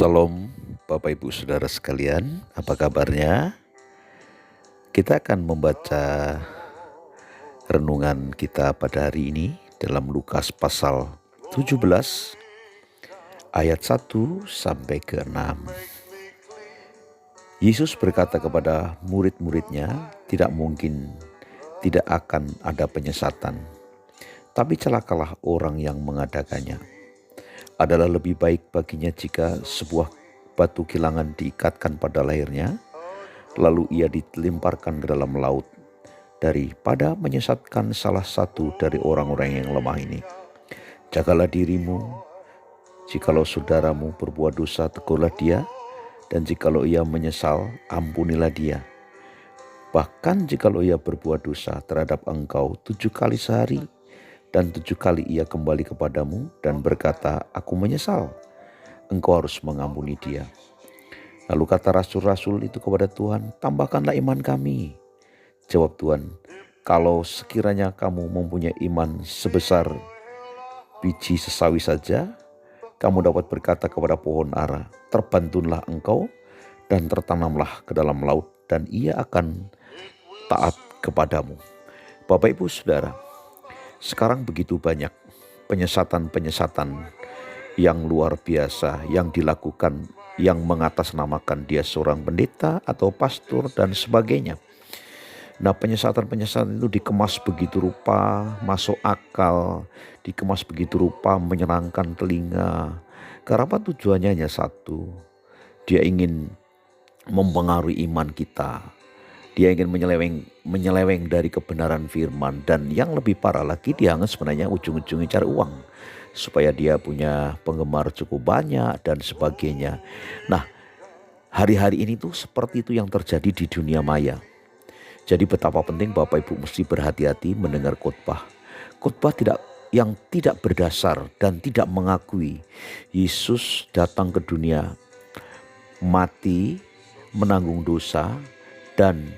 Salam Bapak Ibu Saudara sekalian, apa kabarnya? Kita akan membaca renungan kita pada hari ini dalam Lukas pasal 17 ayat 1 sampai ke 6. Yesus berkata kepada murid-muridnya, tidak akan ada penyesatan, tapi celakalah orang yang mengadakannya. Adalah lebih baik baginya jika sebuah batu kilangan diikatkan pada lehernya, lalu ia dilemparkan ke dalam laut, daripada menyesatkan salah satu dari orang-orang yang lemah ini. Jagalah dirimu, jikalau saudaramu berbuat dosa, tegurlah dia, dan jikalau ia menyesal, ampunilah dia. Bahkan jikalau ia berbuat dosa terhadap engkau 7 kali sehari, dan 7 kali ia kembali kepadamu dan berkata, aku menyesal, engkau harus mengampuni dia. Lalu kata rasul-rasul itu kepada Tuhan, tambahkanlah iman kami. Jawab Tuhan, kalau sekiranya kamu mempunyai iman sebesar biji sesawi saja, kamu dapat berkata kepada pohon ara, terbantunlah engkau dan tertanamlah ke dalam laut, dan ia akan taat kepadamu. Bapak Ibu Saudara, sekarang begitu banyak penyesatan-penyesatan yang luar biasa yang dilakukan, yang mengatasnamakan dia seorang pendeta atau pastor dan sebagainya. Nah, penyesatan-penyesatan itu dikemas begitu rupa, masuk akal, dikemas begitu rupa, menyenangkan telinga. Karena apa? Tujuannya hanya satu, dia ingin mempengaruhi iman kita. Dia ingin menyeleweng dari kebenaran firman, dan yang lebih parah lagi dia sebenarnya ujung-ujungnya cari uang supaya dia punya penggemar cukup banyak dan sebagainya. Nah, hari-hari ini tuh seperti itu yang terjadi di dunia maya. Jadi betapa penting Bapak Ibu mesti berhati-hati mendengar khotbah yang tidak berdasar dan tidak mengakui Yesus datang ke dunia, mati, menanggung dosa, dan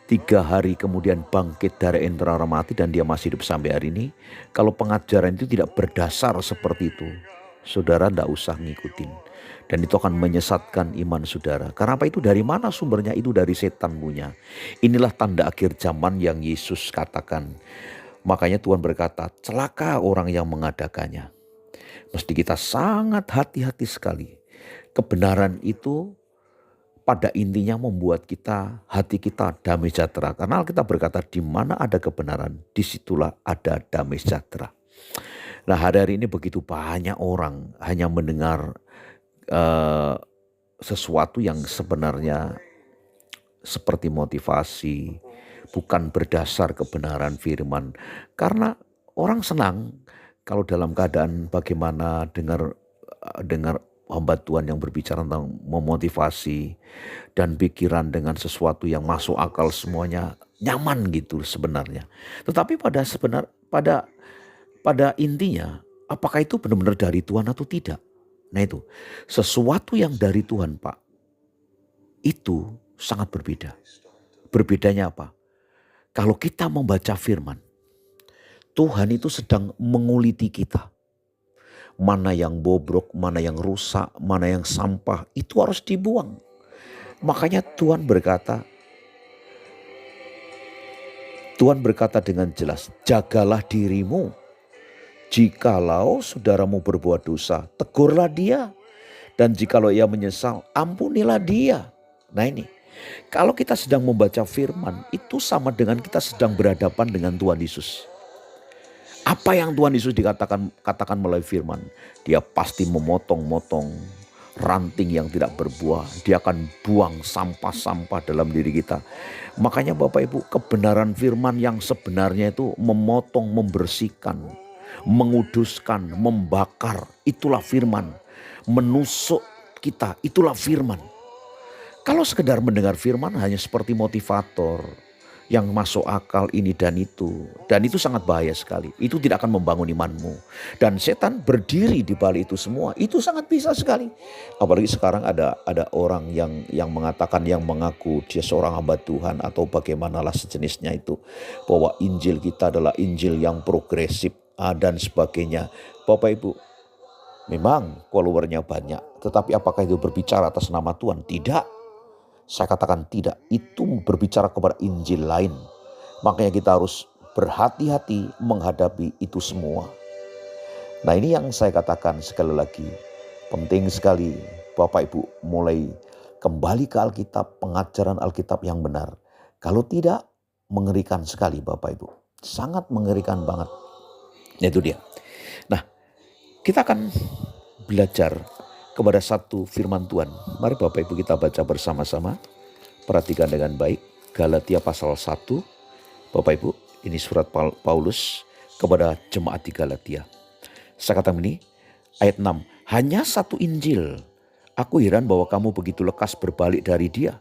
3 hari kemudian bangkit dari antara orang mati, dan dia masih hidup sampai hari ini. Kalau pengajaran itu tidak berdasar seperti itu, saudara tidak usah ngikutin. Dan itu akan menyesatkan iman saudara. Karena apa? Itu dari mana sumbernya? Itu dari setan punya. Inilah tanda akhir zaman yang Yesus katakan. Makanya Tuhan berkata, celaka orang yang mengadakannya. Mesti kita sangat hati-hati sekali. Kebenaran itu pada intinya membuat hati kita damai sejahtera. Karena Alkitab berkata, di mana ada kebenaran, disitulah ada damai sejahtera. Nah, hari-hari ini begitu banyak orang hanya mendengar sesuatu yang sebenarnya seperti motivasi, bukan berdasar kebenaran firman. Karena orang senang kalau dalam keadaan bagaimana dengar hamba Tuhan yang berbicara tentang memotivasi dan pikiran dengan sesuatu yang masuk akal, semuanya nyaman gitu sebenarnya. Tetapi pada intinya, apakah itu benar-benar dari Tuhan atau tidak? Nah, itu sesuatu yang dari Tuhan, Pak, itu sangat berbeda. Berbedanya apa? Kalau kita membaca firman, Tuhan itu sedang menguliti kita. Mana yang bobrok, mana yang rusak, mana yang sampah, itu harus dibuang. Makanya Tuhan berkata dengan jelas, jagalah dirimu. Jikalau saudaramu berbuat dosa, tegurlah dia. Dan jikalau ia menyesal, ampunilah dia. Nah, ini, kalau kita sedang membaca firman, itu sama dengan kita sedang berhadapan dengan Tuhan Yesus. Apa yang Tuhan Yesus katakan melalui firman? Dia pasti memotong-motong ranting yang tidak berbuah. Dia akan buang sampah-sampah dalam diri kita. Makanya Bapak Ibu, kebenaran firman yang sebenarnya itu memotong, membersihkan, menguduskan, membakar. Itulah firman. Menusuk kita, itulah firman. Kalau sekedar mendengar firman hanya seperti motivator yang masuk akal ini dan itu. Dan itu sangat bahaya sekali. Itu tidak akan membangun imanmu. Dan setan berdiri di balik itu semua. Itu sangat bisa sekali. Apalagi sekarang ada orang yang mengatakan, yang mengaku dia seorang hamba Tuhan atau bagaimanalah sejenisnya itu. Bahwa Injil kita adalah Injil yang progresif dan sebagainya. Bapak Ibu, Memang followernya banyak, tetapi apakah itu berbicara atas nama Tuhan? Tidak. Saya katakan tidak. Itu berbicara kepada Injil lain. Makanya kita harus berhati-hati menghadapi itu semua. Nah, ini yang saya katakan sekali lagi. Penting sekali Bapak Ibu mulai kembali ke Alkitab, pengajaran Alkitab yang benar. Kalau tidak, mengerikan sekali Bapak Ibu. Sangat mengerikan banget. Itu dia. Nah, kita akan belajar kepada satu firman Tuhan. Mari Bapak Ibu kita baca bersama-sama. Perhatikan dengan baik. Galatia pasal 1. Bapak Ibu, ini surat Paulus kepada jemaat di Galatia. Saya katakan ini, ayat 6. Hanya satu Injil. Aku heran bahwa kamu begitu lekas berbalik dari dia.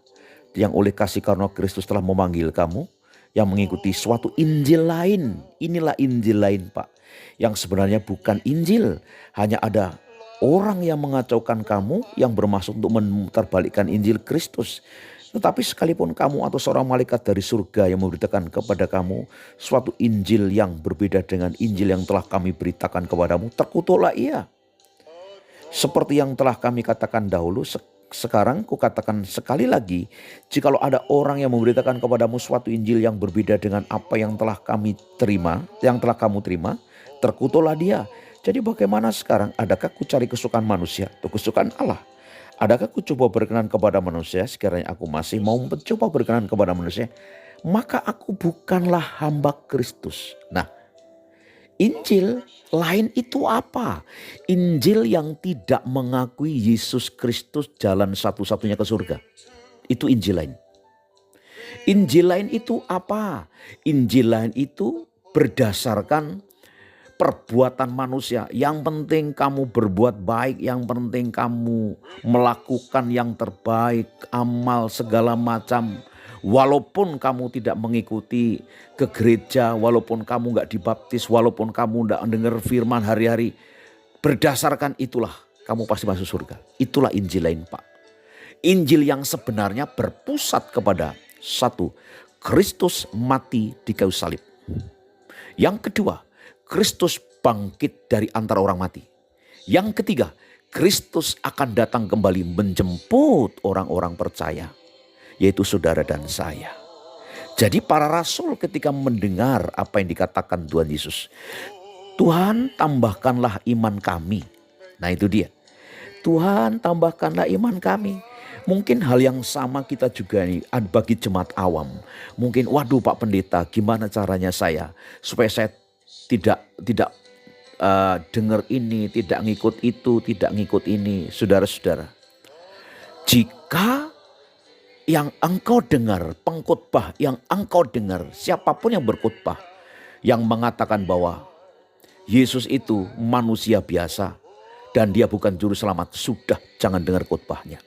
Yang oleh kasih karunia Kristus telah memanggil kamu. Yang mengikuti suatu Injil lain. Inilah Injil lain Pak. Yang sebenarnya bukan Injil. Hanya ada orang yang mengacaukan kamu. Yang bermaksud untuk memutarbalikkan Injil Kristus. Tetapi sekalipun kamu atau seorang malaikat dari surga yang memberitakan kepada kamu suatu Injil yang berbeda dengan Injil yang telah kami beritakan kepadamu, terkutuklah ia. Seperti yang telah kami katakan dahulu, sekarang kukatakan sekali lagi, jikalau ada orang yang memberitakan kepadamu suatu Injil yang berbeda dengan apa yang telah kami terima, yang telah kamu terima, terkutuklah dia. Jadi bagaimana sekarang? Adakah ku cari kesukaan manusia atau kesukaan Allah? Adakah ku coba berkenan kepada manusia? Sekiranya aku masih mau mencoba berkenan kepada manusia, maka aku bukanlah hamba Kristus. Nah, Injil lain itu apa? Injil yang tidak mengakui Yesus Kristus jalan satu-satunya ke surga. Itu Injil lain. Injil lain itu apa? Injil lain itu berdasarkan perbuatan manusia. Yang penting kamu berbuat baik, yang penting kamu melakukan yang terbaik, amal segala macam. Walaupun kamu tidak mengikuti ke gereja, walaupun kamu gak dibaptis, walaupun kamu gak dengar firman hari-hari, berdasarkan itulah kamu pasti masuk surga. Itulah Injil lain Pak. Injil yang sebenarnya berpusat kepada satu, Kristus mati di kayu salib. Yang kedua, Kristus bangkit dari antara orang mati. Yang ketiga, Kristus akan datang kembali menjemput orang-orang percaya, yaitu saudara dan saya. Jadi para rasul ketika mendengar apa yang dikatakan Tuhan Yesus, Tuhan tambahkanlah iman kami. Nah itu dia. Tuhan tambahkanlah iman kami. Mungkin hal yang sama kita juga nih bagi jemaat awam. Mungkin waduh Pak Pendeta, gimana caranya saya supaya saya tidak dengar ini, tidak ngikut itu, tidak ngikut ini. Saudara-saudara, jika yang engkau dengar, pengkhotbah yang engkau dengar, siapapun yang berkhotbah yang mengatakan bahwa Yesus itu manusia biasa dan dia bukan juru selamat, sudah jangan dengar khotbahnya.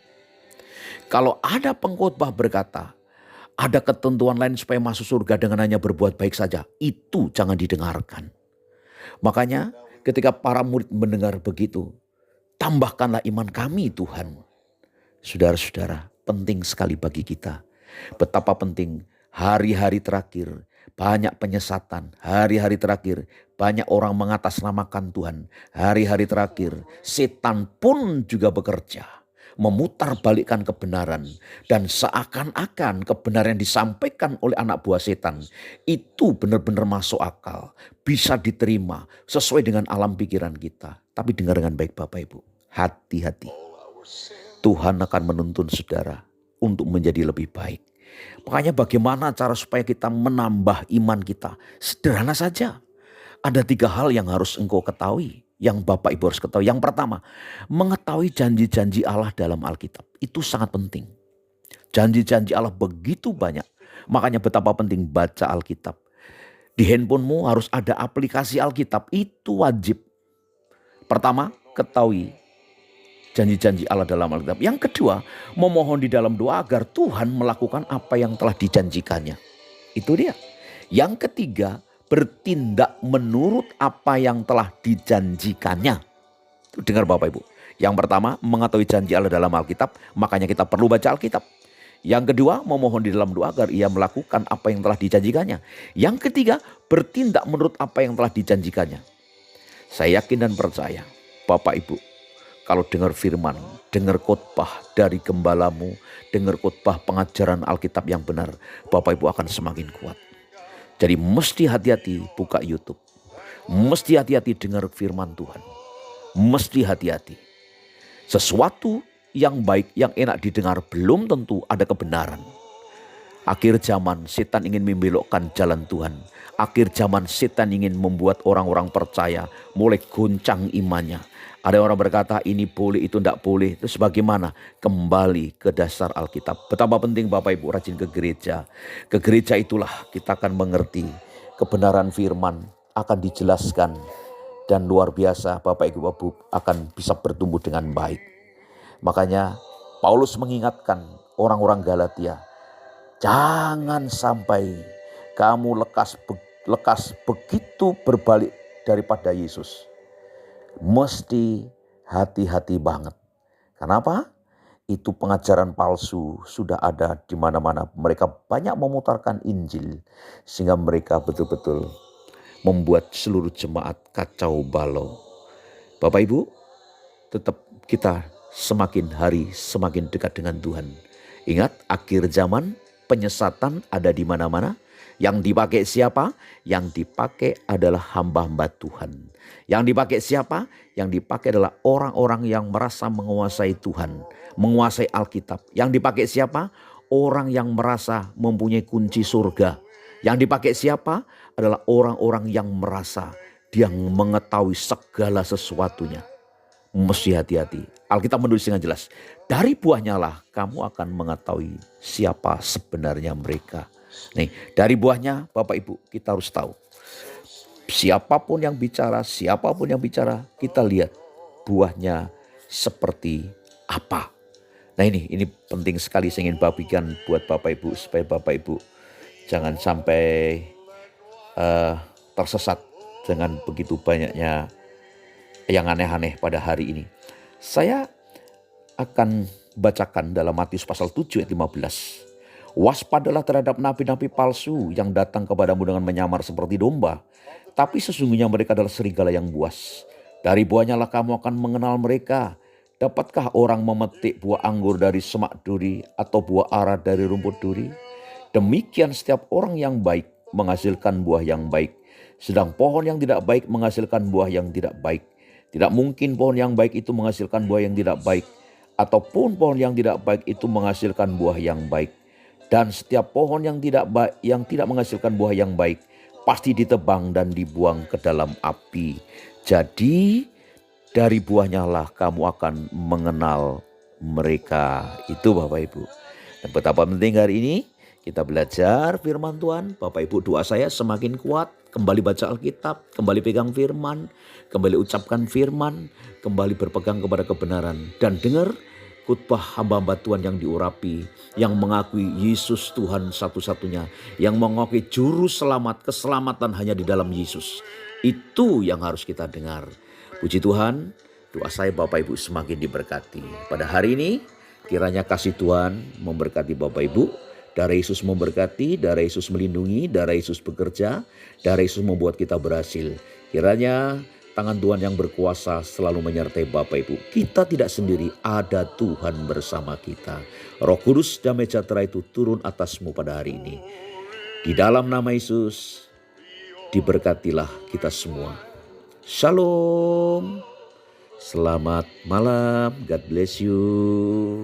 Kalau ada pengkhotbah berkata ada ketentuan lain supaya masuk surga dengan hanya berbuat baik saja, itu jangan didengarkan. Makanya ketika para murid mendengar begitu, tambahkanlah iman kami Tuhan. Saudara-saudara, penting sekali bagi kita. Betapa penting hari-hari terakhir banyak penyesatan. Hari-hari terakhir banyak orang mengatasnamakan Tuhan. Hari-hari terakhir setan pun juga bekerja. Memutarbalikkan kebenaran. Dan seakan-akan kebenaran yang disampaikan oleh anak buah setan itu benar-benar masuk akal. Bisa diterima sesuai dengan alam pikiran kita. Tapi dengar dengan baik Bapak Ibu. Hati-hati. Tuhan akan menuntun saudara untuk menjadi lebih baik. Makanya bagaimana cara supaya kita menambah iman kita? Sederhana saja. Ada 3 hal yang harus engkau ketahui. Yang Bapak Ibu harus ketahui. Yang pertama, mengetahui janji-janji Allah dalam Alkitab. Itu sangat penting. Janji-janji Allah begitu banyak. Makanya betapa penting baca Alkitab. Di handphonemu harus ada aplikasi Alkitab. Itu wajib. Pertama, ketahui janji-janji Allah dalam Alkitab. Yang kedua, memohon di dalam doa agar Tuhan melakukan apa yang telah dijanjikannya. Itu dia. Yang ketiga, bertindak menurut apa yang telah dijanjikannya. Dengar Bapak Ibu. Yang pertama, mengetahui janji Allah dalam Alkitab, makanya kita perlu baca Alkitab. Yang kedua, memohon di dalam doa agar ia melakukan apa yang telah dijanjikannya. Yang ketiga, bertindak menurut apa yang telah dijanjikannya. Saya yakin dan percaya, Bapak Ibu, kalau dengar firman, dengar khotbah dari gembalamu, dengar khotbah pengajaran Alkitab yang benar, Bapak Ibu akan semakin kuat. Jadi mesti hati-hati buka YouTube. Mesti hati-hati dengar firman Tuhan. Mesti hati-hati. Sesuatu yang baik, yang enak didengar belum tentu ada kebenaran. Akhir zaman setan ingin membelokkan jalan Tuhan. Akhir zaman setan ingin membuat orang-orang percaya mulai goncang imannya. Ada orang berkata ini boleh, itu tidak boleh. Itu bagaimana? Kembali ke dasar Alkitab. Betapa penting Bapak Ibu rajin ke gereja. Ke gereja itulah kita akan mengerti kebenaran firman akan dijelaskan. Dan luar biasa Bapak Ibu akan bisa bertumbuh dengan baik. Makanya Paulus mengingatkan orang-orang Galatia, jangan sampai kamu lekas begitu berbalik daripada Yesus. Mesti hati-hati banget. Kenapa? Itu pengajaran palsu sudah ada di mana-mana. Mereka banyak memutarkan Injil sehingga mereka betul-betul membuat seluruh jemaat kacau balau. Bapak Ibu, tetap kita semakin hari semakin dekat dengan Tuhan. Ingat, akhir zaman penyesatan ada di mana-mana. Yang dipakai siapa? Yang dipakai adalah hamba-hamba Tuhan. Yang dipakai siapa? Yang dipakai adalah orang-orang yang merasa menguasai Tuhan, menguasai Alkitab. Yang dipakai siapa? Orang yang merasa mempunyai kunci surga. Yang dipakai siapa? Adalah orang-orang yang merasa dia mengetahui segala sesuatunya. Mesti hati-hati. Alkitab menulis dengan jelas, dari buahnya lah kamu akan mengetahui siapa sebenarnya mereka. Nih, dari buahnya Bapak Ibu kita harus tahu. Siapapun yang bicara, kita lihat buahnya seperti apa. Nah ini penting sekali saya ingin bagikan buat Bapak Ibu supaya Bapak Ibu jangan sampai tersesat dengan begitu banyaknya yang aneh-aneh pada hari ini. Saya akan bacakan dalam Matius pasal 7 ayat 15. Waspadalah terhadap nabi-nabi palsu yang datang kepadamu dengan menyamar seperti domba, tapi sesungguhnya mereka adalah serigala yang buas. Dari buahnya lah kamu akan mengenal mereka. Dapatkah orang memetik buah anggur dari semak duri atau buah ara dari rumput duri? Demikian setiap orang yang baik menghasilkan buah yang baik, sedang pohon yang tidak baik menghasilkan buah yang tidak baik. Tidak mungkin pohon yang baik itu menghasilkan buah yang tidak baik, ataupun pohon yang tidak baik itu menghasilkan buah yang baik. Dan setiap pohon yang tidak menghasilkan buah yang baik pasti ditebang dan dibuang ke dalam api. Jadi dari buahnya lah kamu akan mengenal mereka. Itu Bapak Ibu. Dan betapa penting hari ini kita belajar firman Tuhan. Bapak Ibu, doa saya semakin kuat. Kembali baca Alkitab, kembali pegang firman, kembali ucapkan firman, kembali berpegang kepada kebenaran. Dan dengar khotbah hamba-hamba Tuhan yang diurapi, yang mengakui Yesus Tuhan satu-satunya, yang mengakui juru selamat, keselamatan hanya di dalam Yesus. Itu yang harus kita dengar. Puji Tuhan, doa saya Bapak Ibu semakin diberkati. Pada hari ini, kiranya kasih Tuhan memberkati Bapak Ibu. Darah Yesus memberkati, darah Yesus melindungi, darah Yesus bekerja, darah Yesus membuat kita berhasil. Kiranya tangan Tuhan yang berkuasa selalu menyertai Bapak Ibu. Kita tidak sendiri, ada Tuhan bersama kita. Roh Kudus damai sejahtera itu turun atasmu pada hari ini. Di dalam nama Yesus, diberkatilah kita semua. Shalom. Selamat malam. God bless you.